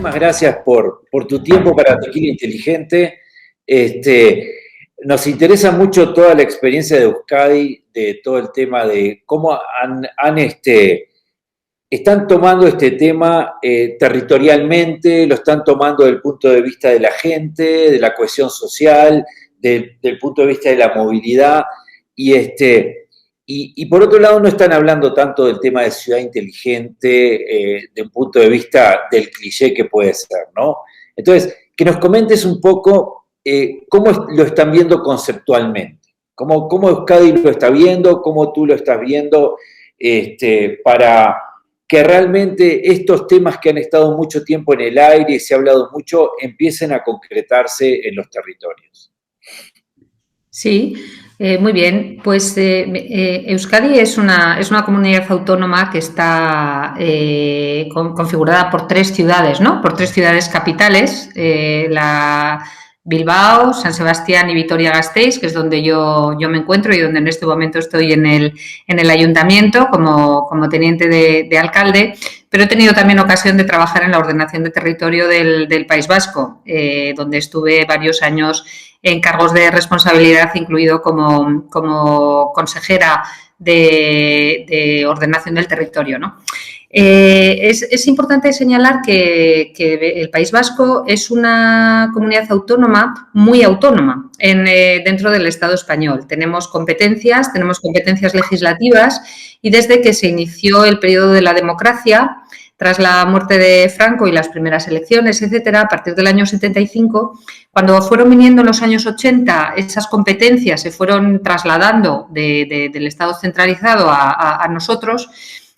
muchísimas gracias por tu tiempo para Tequila Inteligente. Nos interesa mucho toda la experiencia de Euskadi, de todo el tema de cómo están tomando este tema territorialmente, lo están tomando desde el punto de vista de la gente, de la cohesión social, del punto de vista de la movilidad, y por otro lado no están hablando tanto del tema de ciudad inteligente, de un punto de vista del cliché que puede ser, ¿no? Entonces, que nos comentes un poco cómo lo están viendo conceptualmente, cómo Euskadi lo está viendo, cómo tú lo estás viendo, para que realmente estos temas que han estado mucho tiempo en el aire y se ha hablado mucho, empiecen a concretarse en los territorios. Sí, muy bien. Pues Euskadi es una comunidad autónoma que está configurada por 3 ciudades, ¿no? Por 3 ciudades capitales, la Bilbao, San Sebastián y Vitoria-Gasteiz, que es donde yo me encuentro y donde en este momento estoy en el ayuntamiento como teniente de alcalde, pero he tenido también ocasión de trabajar en la ordenación de territorio del País Vasco, donde estuve varios años en cargos de responsabilidad, incluido como consejera de ordenación del territorio, ¿no? Es importante señalar que el País Vasco es una comunidad autónoma muy autónoma dentro del Estado español. Tenemos competencias legislativas y desde que se inició el periodo de la democracia, tras la muerte de Franco y las primeras elecciones, etcétera, a partir del año 75, cuando fueron viniendo los años 80, esas competencias se fueron trasladando del Estado centralizado a nosotros,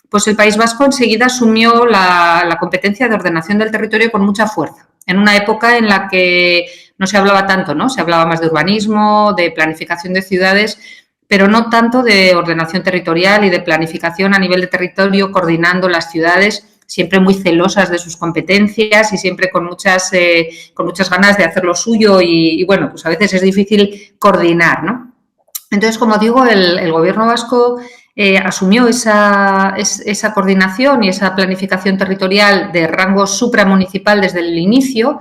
pues el País Vasco enseguida asumió la competencia de ordenación del territorio con mucha fuerza, en una época en la que no se hablaba tanto, ¿no? Se hablaba más de urbanismo, de planificación de ciudades, pero no tanto de ordenación territorial y de planificación a nivel de territorio, coordinando las ciudades, siempre muy celosas de sus competencias y siempre con muchas ganas de hacer lo suyo y bueno, pues a veces es difícil coordinar, ¿no? Entonces, como digo, el Gobierno vasco asumió esa coordinación y esa planificación territorial de rango supramunicipal desde el inicio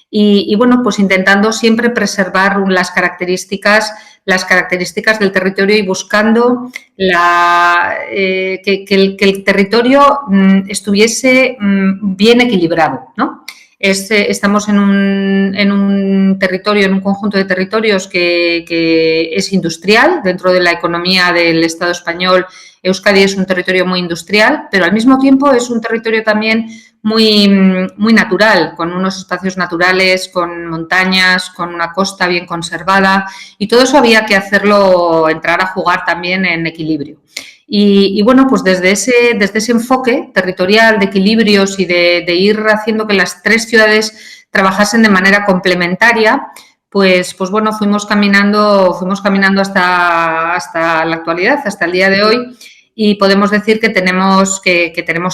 y bueno, pues intentando siempre preservar las características del territorio y buscando que el territorio estuviese bien equilibrado, ¿no? Estamos en un territorio, en un conjunto de territorios que es industrial. Dentro de la economía del Estado español, Euskadi es un territorio muy industrial, pero al mismo tiempo es un territorio también muy, muy natural, con unos espacios naturales, con montañas, con una costa bien conservada, y todo eso había que hacerlo entrar a jugar también en equilibrio. Y bueno, pues desde ese enfoque territorial de equilibrios y de ir haciendo que las 3 ciudades trabajasen de manera complementaria, pues bueno, fuimos caminando hasta la actualidad, hasta el día de hoy, y podemos decir que tenemos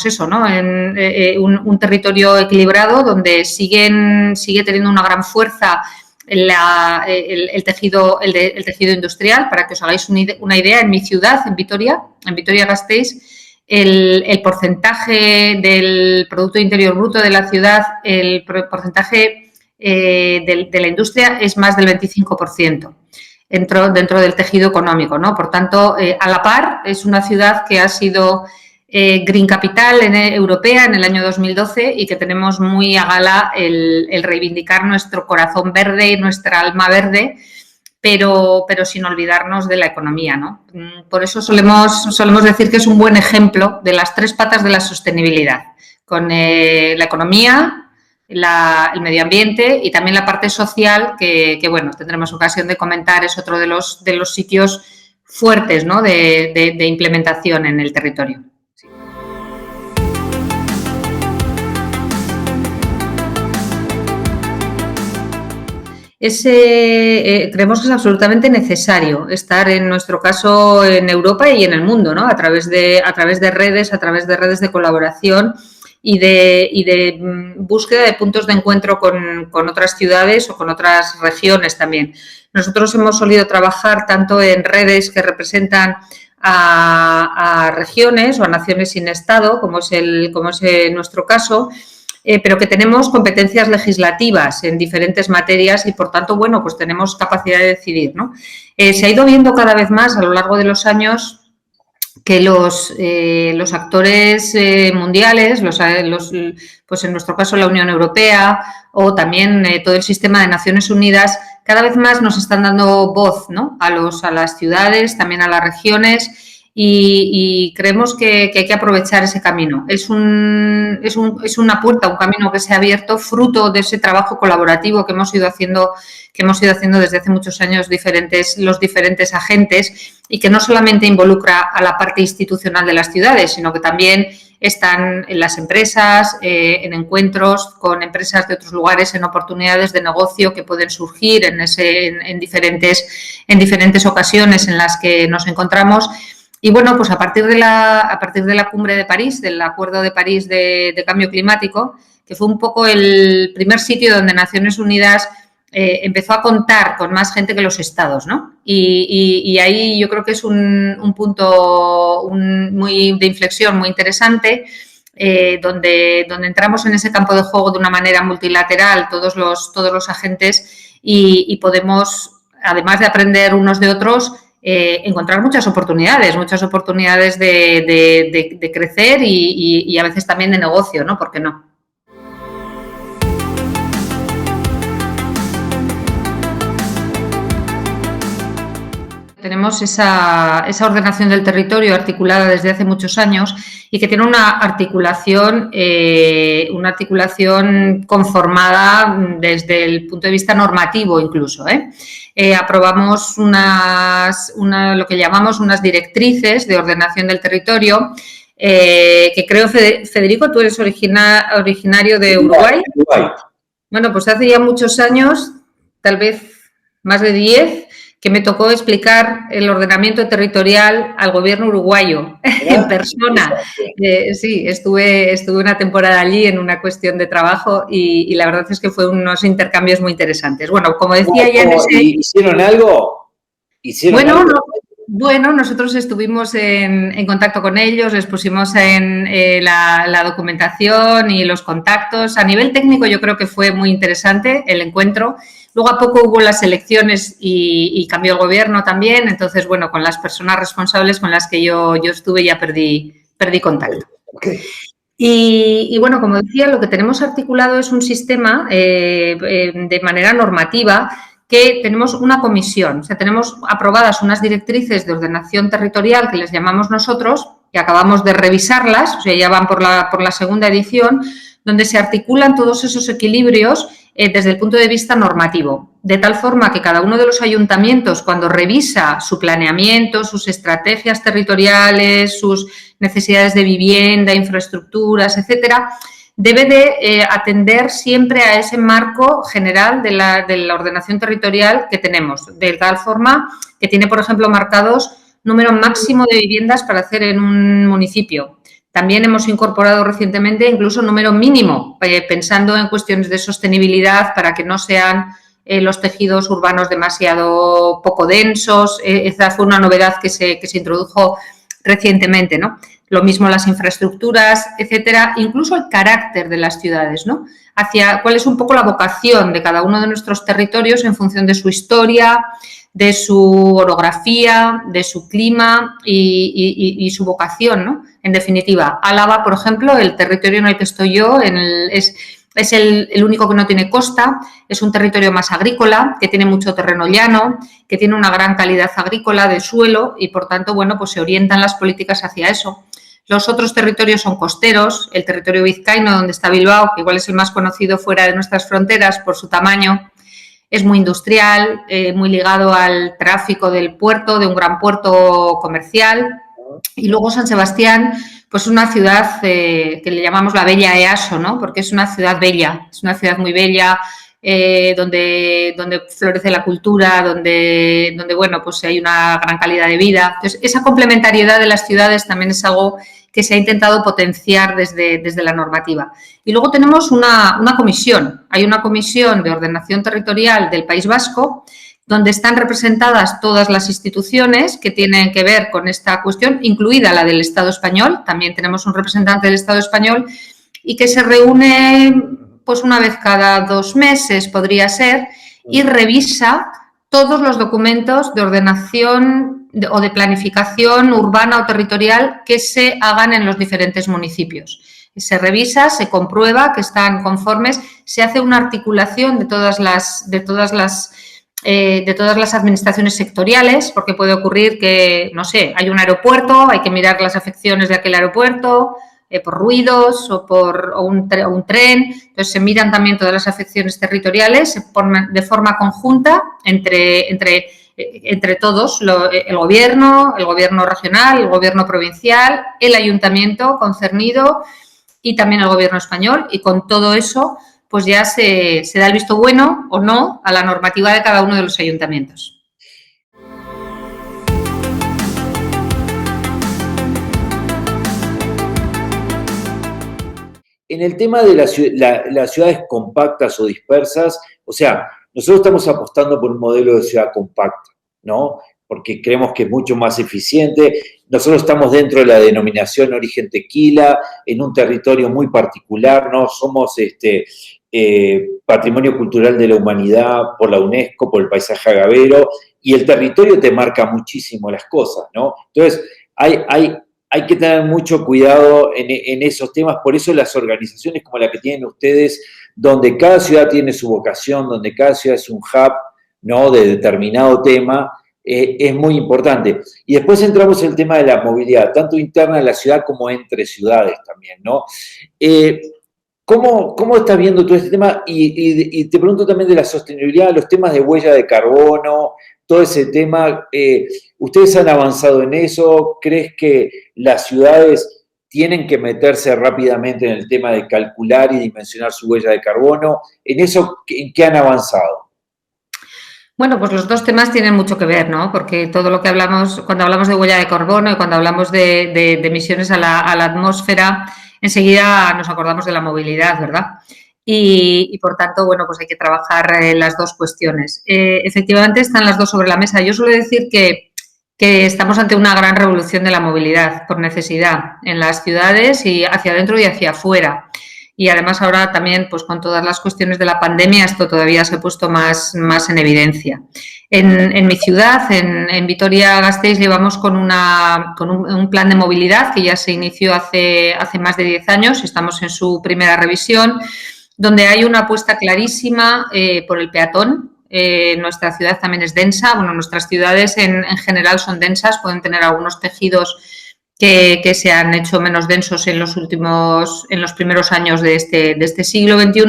eso, ¿no? Un territorio equilibrado donde sigue teniendo una gran fuerza el tejido industrial. Para que os hagáis una idea, en mi ciudad, en Vitoria-Gasteiz, el porcentaje del Producto Interior Bruto de la ciudad, el porcentaje de la industria es más del 25%. Dentro del tejido económico, ¿no? Por tanto, a la par, es una ciudad que ha sido Green Capital europea en el año 2012 y que tenemos muy a gala el reivindicar nuestro corazón verde y nuestra alma verde, pero sin olvidarnos de la economía, ¿no? Por eso solemos decir que es un buen ejemplo de las 3 patas de la sostenibilidad, con la economía, el medio ambiente y también la parte social que bueno, tendremos ocasión de comentar, es otro de los sitios fuertes, ¿no? de implementación en el territorio. Sí. Creemos que es absolutamente necesario estar, en nuestro caso, en Europa y en el mundo, ¿no? A través de redes, de colaboración y de búsqueda de puntos de encuentro con otras ciudades o con otras regiones también. Nosotros hemos solido trabajar tanto en redes que representan a regiones o a naciones sin Estado, como es nuestro caso, pero que tenemos competencias legislativas en diferentes materias y, por tanto, bueno, pues tenemos capacidad de decidir, ¿no? Se ha ido viendo cada vez más a lo largo de los años que los actores mundiales, pues en nuestro caso la Unión Europea o también todo el sistema de Naciones Unidas, cada vez más nos están dando voz, ¿no? a las ciudades, también a las regiones, y creemos que hay que aprovechar ese camino. Es una puerta, un camino que se ha abierto fruto de ese trabajo colaborativo que hemos ido haciendo desde hace muchos años los diferentes agentes, y que no solamente involucra a la parte institucional de las ciudades, sino que también están en las empresas, en encuentros con empresas de otros lugares, en oportunidades de negocio que pueden surgir en diferentes ocasiones en las que nos encontramos. Y bueno, pues a partir de la Cumbre de París, del Acuerdo de París de Cambio Climático, que fue un poco el primer sitio donde Naciones Unidas empezó a contar con más gente que los estados, ¿no? Y ahí yo creo que es un punto de inflexión muy interesante, donde entramos en ese campo de juego de una manera multilateral todos los agentes, y podemos, además de aprender unos de otros, encontrar muchas oportunidades de crecer y a veces también de negocio, ¿no? ¿Por qué no? Tenemos esa ordenación del territorio articulada desde hace muchos años y que tiene una articulación conformada desde el punto de vista normativo incluso. Aprobamos lo que llamamos unas directrices de ordenación del territorio, que creo, Federico, tú eres originario de Uruguay. Bueno, pues hace ya muchos años, tal vez más de 10, que me tocó explicar el ordenamiento territorial al gobierno uruguayo en persona. Sí, estuve una temporada allí en una cuestión de trabajo y la verdad es que fue unos intercambios muy interesantes. Bueno, como decía ya en ese... ¿Hicieron algo? Bueno, nosotros estuvimos en contacto con ellos, les pusimos en la documentación y los contactos. A nivel técnico yo creo que fue muy interesante el encuentro. Luego a poco hubo las elecciones y cambió el gobierno también. Entonces, bueno, con las personas responsables con las que yo estuve ya perdí contacto. Okay. Y bueno, como decía, lo que tenemos articulado es un sistema de manera normativa, que tenemos una comisión. O sea, tenemos aprobadas unas directrices de ordenación territorial que les llamamos nosotros, que acabamos de revisarlas, o sea, ya van por la segunda edición, donde se articulan todos esos equilibrios desde el punto de vista normativo, de tal forma que cada uno de los ayuntamientos, cuando revisa su planeamiento, sus estrategias territoriales, sus necesidades de vivienda, infraestructuras, etcétera, debe de atender siempre a ese marco general de la ordenación territorial que tenemos, de tal forma que tiene, por ejemplo, marcados número máximo de viviendas para hacer en un municipio. También hemos incorporado recientemente incluso número mínimo, pensando en cuestiones de sostenibilidad para que no sean los tejidos urbanos demasiado poco densos. Esa fue una novedad que se introdujo recientemente, ¿no? Lo mismo las infraestructuras, etcétera, incluso el carácter de las ciudades, ¿no? Hacia cuál es un poco la vocación de cada uno de nuestros territorios en función de su historia, de su orografía, de su clima y su vocación, ¿no? En definitiva, Álava, por ejemplo, el territorio en el que estoy yo, es el único que no tiene costa, es un territorio más agrícola, que tiene mucho terreno llano, que tiene una gran calidad agrícola de suelo y, por tanto, bueno, pues se orientan las políticas hacia eso. Los otros territorios son costeros, el territorio vizcaíno, donde está Bilbao, que igual es el más conocido fuera de nuestras fronteras por su tamaño, es muy industrial, muy ligado al tráfico del puerto, de un gran puerto comercial. Y luego San Sebastián, pues una ciudad que le llamamos la Bella EASO, ¿no? Porque es una ciudad bella, es una ciudad muy bella, donde florece la cultura, donde bueno, pues hay una gran calidad de vida. Entonces, esa complementariedad de las ciudades también es algo que se ha intentado potenciar desde la normativa. Y luego tenemos una comisión. Hay una comisión de ordenación territorial del País Vasco, donde están representadas todas las instituciones que tienen que ver con esta cuestión, incluida la del Estado español. También tenemos un representante del Estado español. y que se reúne pues una vez cada 2 meses, podría ser, y revisa todos los documentos de ordenación o de planificación urbana o territorial que se hagan en los diferentes municipios. Se revisa, se comprueba que están conformes, se hace una articulación de todas las administraciones sectoriales, porque puede ocurrir que, no sé, hay un aeropuerto, hay que mirar las afecciones de aquel aeropuerto, por ruidos o por un tren. Entonces, se miran también todas las afecciones territoriales de forma conjunta entre todos, el gobierno regional, el gobierno provincial, el ayuntamiento concernido y también el gobierno español. Y con todo eso, pues ya se da el visto bueno o no a la normativa de cada uno de los ayuntamientos. En el tema de las ciudades compactas o dispersas, o sea, nosotros estamos apostando por un modelo de ciudad compacta, ¿no? Porque creemos que es mucho más eficiente. Nosotros estamos dentro de la denominación Origen Tequila, en un territorio muy particular, ¿no? Somos Patrimonio Cultural de la Humanidad por la UNESCO, por el paisaje agavero, y el territorio te marca muchísimo las cosas, ¿no? Entonces, hay que tener mucho cuidado en esos temas, por eso las organizaciones como la que tienen ustedes, donde cada ciudad tiene su vocación, donde cada ciudad es un hub, ¿no?, de determinado tema, es muy importante. Y después entramos en el tema de la movilidad, tanto interna en la ciudad como entre ciudades también, ¿no? ¿Cómo estás viendo todo este tema? Y te pregunto también de la sostenibilidad, los temas de huella de carbono, todo ese tema. ¿Ustedes han avanzado en eso? ¿Crees que las ciudades tienen que meterse rápidamente en el tema de calcular y dimensionar su huella de carbono? ¿En eso en qué han avanzado? Bueno, pues los dos temas tienen mucho que ver, ¿no? Porque todo lo que hablamos, cuando hablamos de huella de carbono y cuando hablamos de emisiones a la atmósfera, enseguida nos acordamos de la movilidad, ¿verdad? Y por tanto, bueno, pues hay que trabajar las dos cuestiones. Efectivamente, están las dos sobre la mesa. Yo suelo decir que estamos ante una gran revolución de la movilidad por necesidad en las ciudades y hacia adentro y hacia afuera. Y además ahora también, pues con todas las cuestiones de la pandemia, esto todavía se ha puesto más en evidencia. En mi ciudad, en Vitoria-Gasteiz, llevamos con un plan de movilidad que ya se inició hace más de 10 años, estamos en su primera revisión, donde hay una apuesta clarísima por el peatón. Nuestra ciudad también es densa, bueno, nuestras ciudades en general son densas, pueden tener algunos tejidos que se han hecho menos densos en los primeros años de este siglo XXI,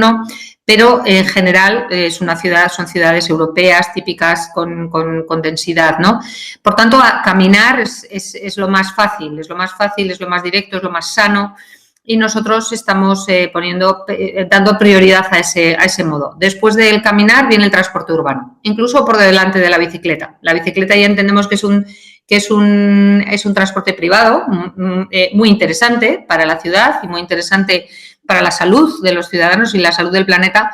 pero en general son ciudades europeas típicas con densidad, ¿no? Por tanto, caminar es lo más fácil, es lo más directo, es lo más sano, y nosotros estamos dando prioridad a ese modo. Después del caminar viene el transporte urbano, incluso por delante de la bicicleta. La bicicleta ya entendemos que es un transporte privado muy interesante para la ciudad y muy interesante para la salud de los ciudadanos y la salud del planeta,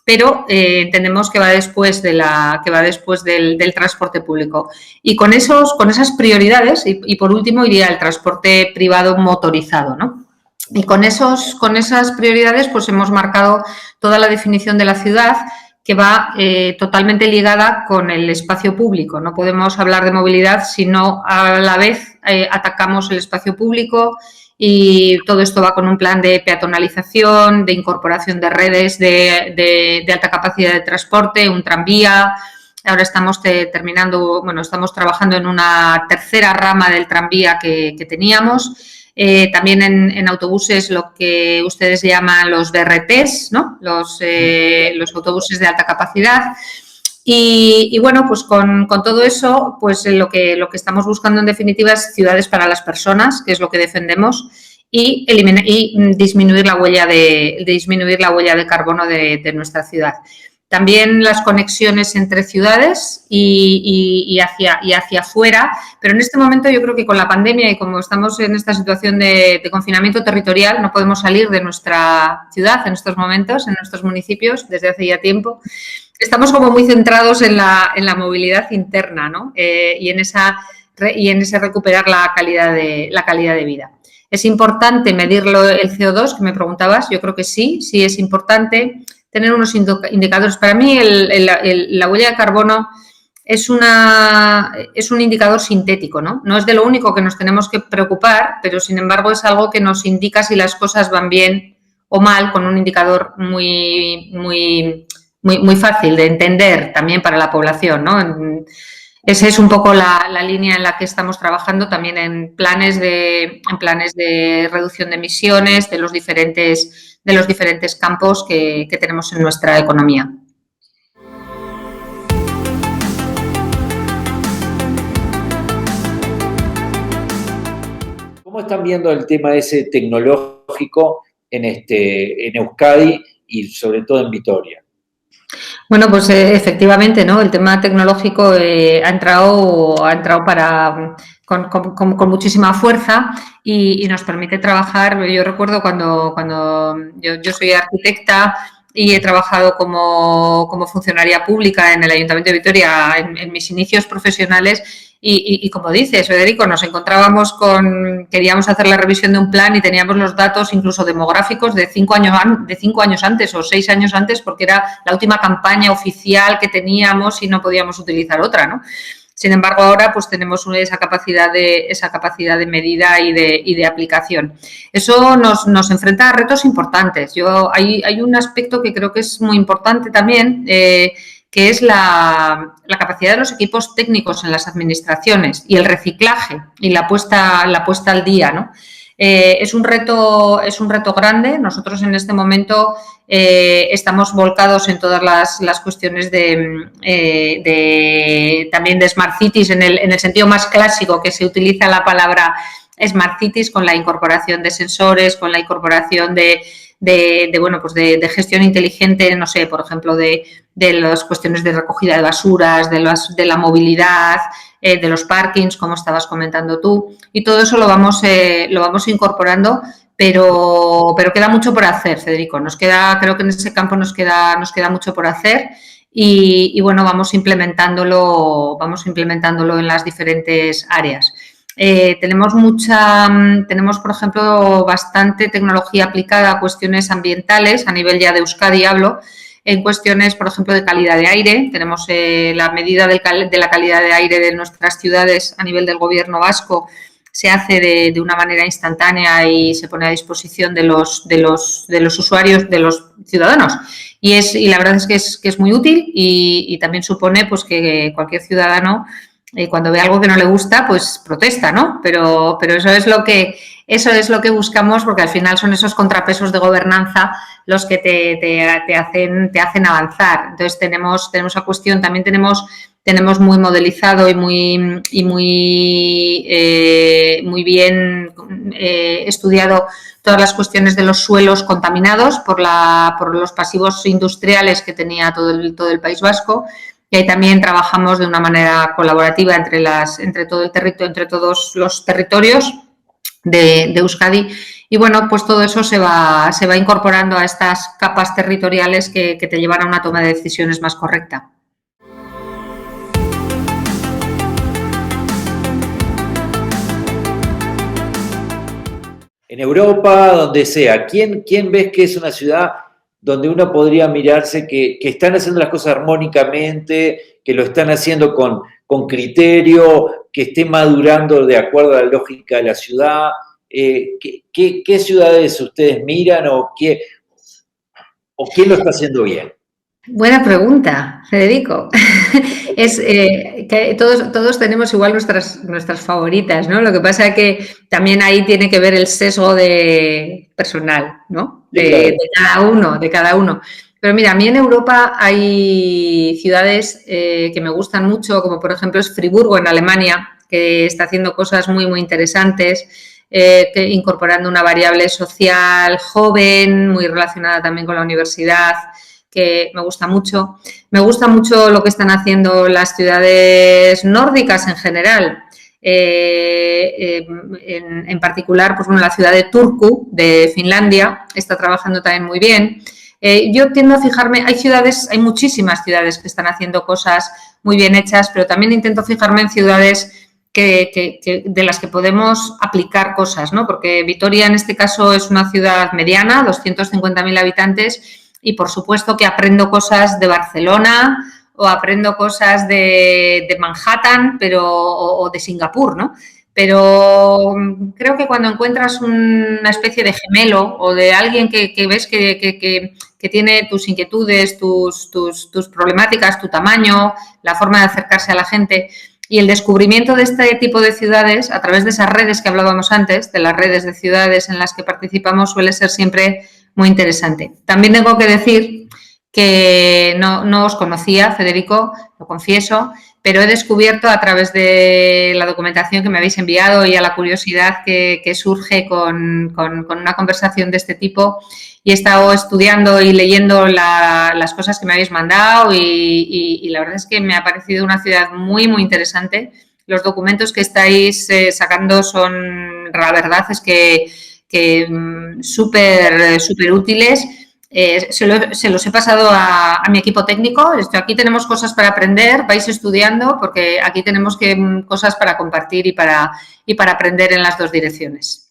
pero entendemos que va después del transporte público. Y con esas prioridades, y por último iría el transporte privado motorizado, ¿no? Y con esas prioridades pues hemos marcado toda la definición de la ciudad, que va totalmente ligada con el espacio público. No podemos hablar de movilidad si no a la vez atacamos el espacio público, y todo esto va con un plan de peatonalización, de incorporación de redes de alta capacidad de transporte, un tranvía. Ahora estamos estamos trabajando en una tercera rama del tranvía que teníamos. También en autobuses, lo que ustedes llaman los BRTs, ¿no? Los autobuses de alta capacidad. Y bueno, pues con todo eso, pues lo que estamos buscando en definitiva es ciudades para las personas, que es lo que defendemos, y disminuir la huella de carbono de nuestra ciudad. También las conexiones entre ciudades y hacia afuera, pero en este momento yo creo que con la pandemia y como estamos en esta situación de confinamiento territorial, no podemos salir de nuestra ciudad en estos momentos, en nuestros municipios, desde hace ya tiempo. Estamos como muy centrados en la movilidad interna, ¿no? Y en ese recuperar la calidad de vida. ¿Es importante medir el CO2, que me preguntabas? Yo creo que sí, sí es importante tener unos indicadores. Para mí la huella de carbono es un indicador sintético, ¿no? No es de lo único que nos tenemos que preocupar, pero sin embargo es algo que nos indica si las cosas van bien o mal, con un indicador muy fácil de entender también para la población, ¿no? Esa es un poco la línea en la que estamos trabajando también en planes de reducción de emisiones de los diferentes campos que tenemos en nuestra economía. ¿Cómo están viendo el tema ese tecnológico en Euskadi y sobre todo en Vitoria? Bueno, pues efectivamente, ¿no? El tema tecnológico ha entrado con muchísima fuerza y nos permite trabajar. Yo recuerdo cuando yo soy arquitecta y he trabajado como funcionaria pública en el Ayuntamiento de Vitoria en mis inicios profesionales. Y como dices, Federico, nos encontrábamos queríamos hacer la revisión de un plan y teníamos los datos incluso demográficos de 5 años antes o 6 años antes, porque era la última campaña oficial que teníamos y no podíamos utilizar otra, ¿no? Sin embargo, ahora pues tenemos esa capacidad de medida y de aplicación. Eso nos enfrenta a retos importantes. Hay un aspecto que creo que es muy importante también, que es la capacidad de los equipos técnicos en las administraciones y el reciclaje y la puesta al día, ¿no? Es un reto grande. Nosotros en este momento estamos volcados en todas las cuestiones también de Smart Cities en el sentido más clásico que se utiliza la palabra Smart Cities, con la incorporación de sensores, con la incorporación de gestión inteligente, no sé, por ejemplo, de las cuestiones de recogida de basuras, de la movilidad, de los parkings, como estabas comentando tú, y todo eso lo vamos incorporando, pero queda mucho por hacer, Federico. Creo que en ese campo nos queda mucho por hacer y bueno, vamos implementándolo en las diferentes áreas. Tenemos, por ejemplo, bastante tecnología aplicada a cuestiones ambientales, a nivel ya de Euskadi hablo, en cuestiones, por ejemplo, de calidad de aire. Tenemos la medida de la calidad de aire de nuestras ciudades a nivel del Gobierno vasco, se hace de una manera instantánea y se pone a disposición de los usuarios, de los ciudadanos. Y la verdad es que es muy útil y también supone pues que cualquier ciudadano, cuando ve algo que no le gusta, pues protesta, ¿no? Pero eso es lo que buscamos, porque al final son esos contrapesos de gobernanza los que te hacen avanzar. Entonces tenemos esa cuestión, también tenemos muy modelizado y muy bien estudiado todas las cuestiones de los suelos contaminados por los pasivos industriales que tenía todo el País Vasco. Y ahí también trabajamos de una manera colaborativa entre todos los territorios de Euskadi. Y bueno, pues todo eso se va incorporando a estas capas territoriales que te llevan a una toma de decisiones más correcta. En Europa, donde sea, ¿quién ves que es una ciudad donde uno podría mirarse que están haciendo las cosas armónicamente, que lo están haciendo con criterio, que esté madurando de acuerdo a la lógica de la ciudad? ¿Qué ciudades ustedes miran o quién lo está haciendo bien? Buena pregunta, Federico. Es que todos tenemos igual nuestras favoritas, ¿no? Lo que pasa es que también ahí tiene que ver el sesgo personal, ¿no? De cada uno. Pero mira, a mí en Europa hay ciudades que me gustan mucho, como por ejemplo es Friburgo en Alemania, que está haciendo cosas muy, muy interesantes, incorporando una variable social joven, muy relacionada también con la universidad, que me gusta mucho. Me gusta mucho lo que están haciendo las ciudades nórdicas en general. En particular, pues bueno, la ciudad de Turku, de Finlandia, está trabajando también muy bien. Yo tiendo a fijarme, hay muchísimas ciudades que están haciendo cosas muy bien hechas, pero también intento fijarme en ciudades de las que podemos aplicar cosas, ¿no? Porque Vitoria en este caso es una ciudad mediana, 250.000 habitantes, y por supuesto que aprendo cosas de Barcelona o aprendo cosas de Manhattan, o de Singapur, ¿no? Pero creo que cuando encuentras una especie de gemelo o de alguien que ves que tiene tus inquietudes, tus problemáticas, tu tamaño, la forma de acercarse a la gente, y el descubrimiento de este tipo de ciudades a través de esas redes que hablábamos antes, de las redes de ciudades en las que participamos, suele ser siempre muy interesante. También tengo que decir que no os conocía, Federico, lo confieso, pero he descubierto a través de la documentación que me habéis enviado y a la curiosidad que surge con una conversación de este tipo, y he estado estudiando y leyendo las cosas que me habéis mandado y la verdad es que me ha parecido una ciudad muy, muy interesante. Los documentos que estáis sacando son, la verdad es que súper útiles. Se los he pasado a mi equipo técnico. Aquí tenemos cosas para aprender, vais estudiando, porque aquí tenemos cosas para compartir y para aprender en las dos direcciones.